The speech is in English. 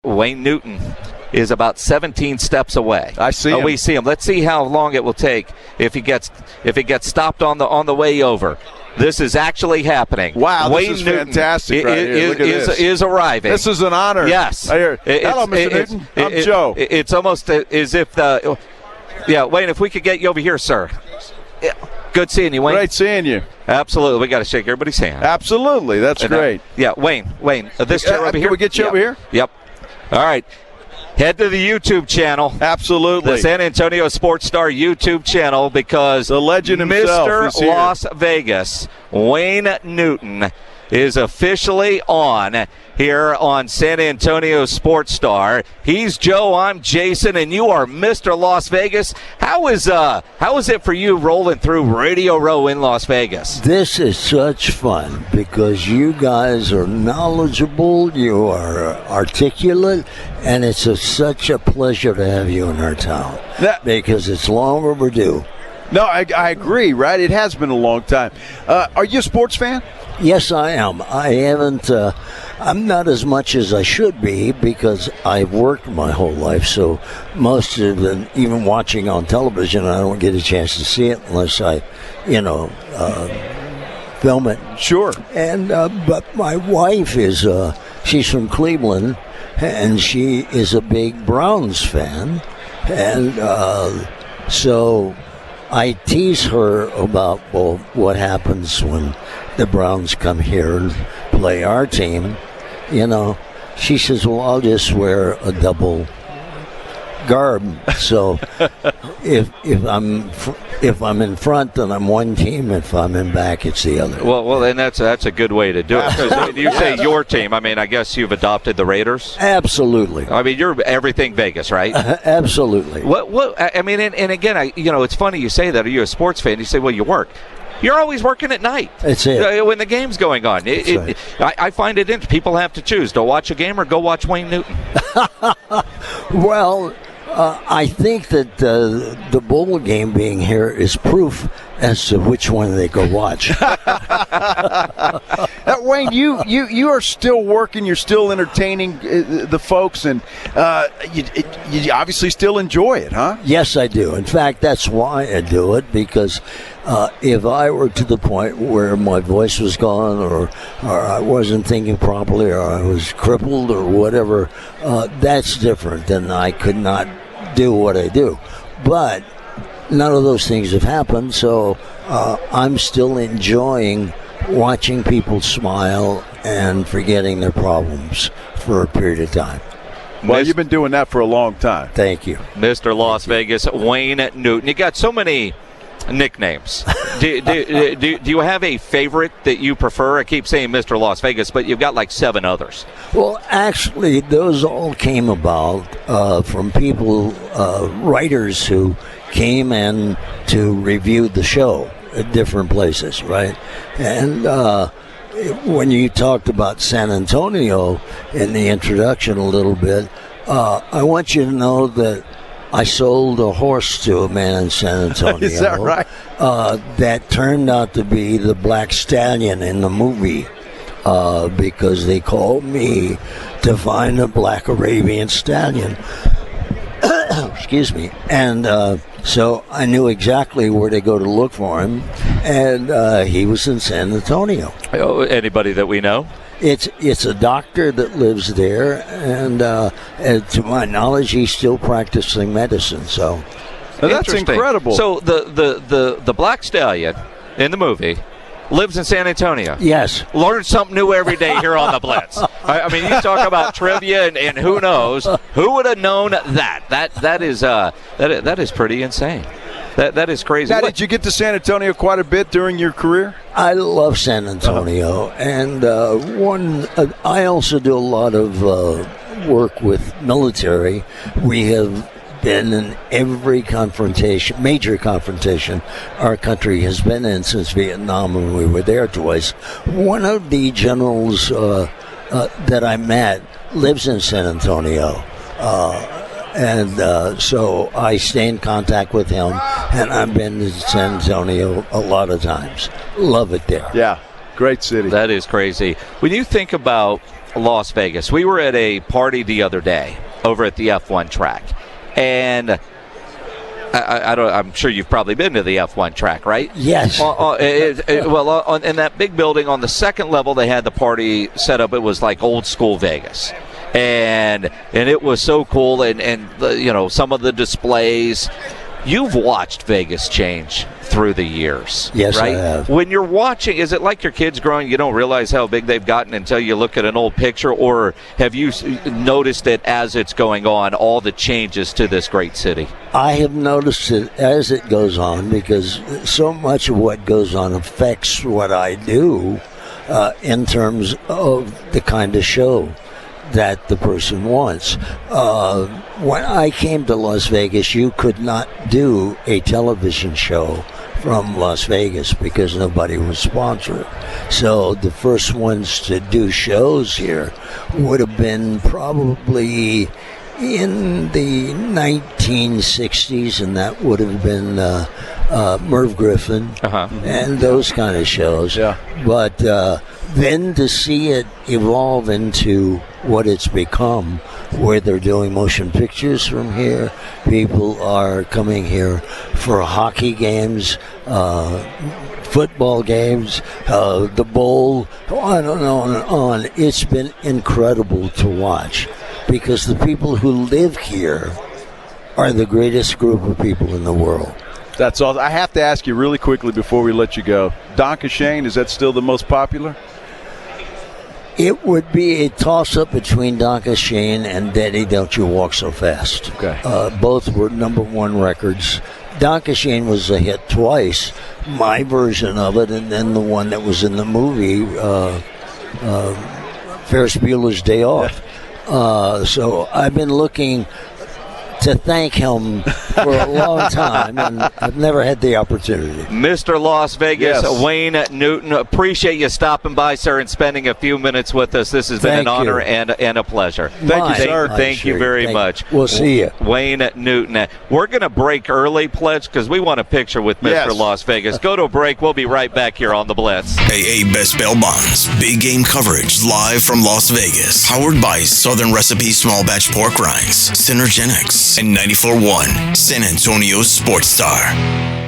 Wayne Newton is about 17 steps away. I see him. We see him. Let's see how long it will take if he gets stopped on the way over. This is actually happening. Wow, Wayne this is Newton fantastic right here. Look at this. Is arriving. This is an honor. Yes. Hello, Mr. Newton. I'm Joe. It's almost as if Wayne, if we could get you over here, sir. Yeah. Good seeing you, Wayne. Great seeing you. Absolutely. We got to shake everybody's hand. Absolutely. That's great. Wayne, this chair over here. Can we get you over here? Yep. All right. Head to the YouTube channel. Absolutely. The San Antonio Sports Star YouTube channel, because the legend himself Mr. Las Vegas, Wayne Newton, is officially on here on San Antonio Sports Star. He's Joe, I'm Jason, and you are Mr. Las Vegas. How is it for you rolling through Radio Row in Las Vegas? This is such fun because you guys are knowledgeable, you are articulate, and it's such a pleasure to have you in our town because it's long overdue. No, I agree, right? It has been a long time. Are you a sports fan? Yes, I am. I haven't. I'm not as much as I should be because I've worked my whole life. So most of them, even watching on television, I don't get a chance to see it unless I, film it. Sure. And but my wife is. She's from Cleveland, and she is a big Browns fan, and so I tease her about what happens when the Browns come here and play our team. She says, well, I'll just wear a double garb. So if I'm in front, then I'm one team. If I'm in back, it's the other. Well, then that's a good way to do it. 'Cause you say your team. I mean, I guess you've adopted the Raiders. Absolutely. I mean, you're everything Vegas, right? Absolutely. What? I mean, and again, it's funny you say that. Are you a sports fan? You say, well, you work. You're always working at night. That's it. When the game's going on. Right. I find it interesting. People have to choose to watch a game or go watch Wayne Newton. Well, I think that the bowl game being here is proof as to which one they go watch. Wayne, you are still working. You're still entertaining the folks, and you obviously still enjoy it, huh? Yes, I do. In fact, that's why I do it, because if I were to the point where my voice was gone or I wasn't thinking properly or I was crippled or whatever, that's different. Then I could not do what I do. But none of those things have happened, so I'm still enjoying watching people smile and forgetting their problems for a period of time. Well, you've been doing that for a long time. Thank you. Mr. Las Vegas, Wayne Newton. You got so many nicknames. do you have a favorite that you prefer? I keep saying Mr. Las Vegas, but you've got like 7 others. Well, actually, those all came about from people, writers who came in to review the show at different places, right? And when you talked about San Antonio in the introduction a little bit, I want you to know that I sold a horse to a man in San Antonio. Is that right? That turned out to be the Black Stallion in the movie because they called me to find a black Arabian stallion. Excuse me. And so I knew exactly where to go to look for him, and he was in San Antonio. Anybody that we know? It's a doctor that lives there, and to my knowledge, he's still practicing medicine. So now that's incredible. So the Black Stallion in the movie lives in San Antonio. Yes. Learn something new every day here on the Blitz. I mean, you talk about trivia and who knows? Who would have known that? That is pretty insane. That is crazy. Now, did you get to San Antonio quite a bit during your career? I love San Antonio, and I also do a lot of work with military. We have been in every major confrontation our country has been in since Vietnam, and we were there twice. One of the generals that I met lives in San Antonio. And so I stay in contact with him, and I've been to San Antonio a lot of times. Love it there. Yeah, great city. That is crazy. When you think about Las Vegas. We were at a party the other day over at the F1 track, and I'm sure you've probably been to the F1 track, right? Yes. In that big building on the second level, they had the party set up. It was like old school Vegas, and it was so cool. And some of the displays. You've watched Vegas change through the years, yes, right? I have. When you're watching, is it like your kids growing, you don't realize how big they've gotten until you look at an old picture, or have you noticed it as it's going on, all the changes to this great city? I have noticed it as it goes on, because so much of what goes on affects what I do in terms of the kind of show that the person wants. When I came to Las Vegas, you could not do a television show from Las Vegas because nobody would sponsor it. So the first ones to do shows here would have been probably in the 1960s, and that would have been Merv Griffin and those kind of shows. Yeah. But then to see it evolve into what it's become, where they're doing motion pictures from here, people are coming here for hockey games, football games, the bowl, on and on and on. It's been incredible to watch, because the people who live here are the greatest group of people in the world. That's all. I have to ask you really quickly before we let you go. Donka Shane, is that still the most popular? It would be a toss-up between Donka Shane and Daddy Don't You Walk So Fast. Okay. Both were #1 records. Donka Shane was a hit twice, my version of it, and then the one that was in the movie, Ferris Bueller's Day Off. So I've been looking to thank him for a long time, and I've never had the opportunity. Mr. Las Vegas, Yes. Wayne Newton, appreciate you stopping by, sir, and spending a few minutes with us. This has been Thank an honor you. and a pleasure. Thank you, sir. Thank you very much. We'll see you. Wayne Newton. We're going to break early, Pledge, because we want a picture with Mr. Yes. Las Vegas. Go to a break. We'll be right back here on The Blitz. AA Best Bail Bonds. Big game coverage live from Las Vegas. Powered by Southern Recipe Small Batch Pork Rinds, Synergenics, and 94.1 San Antonio Sports Star.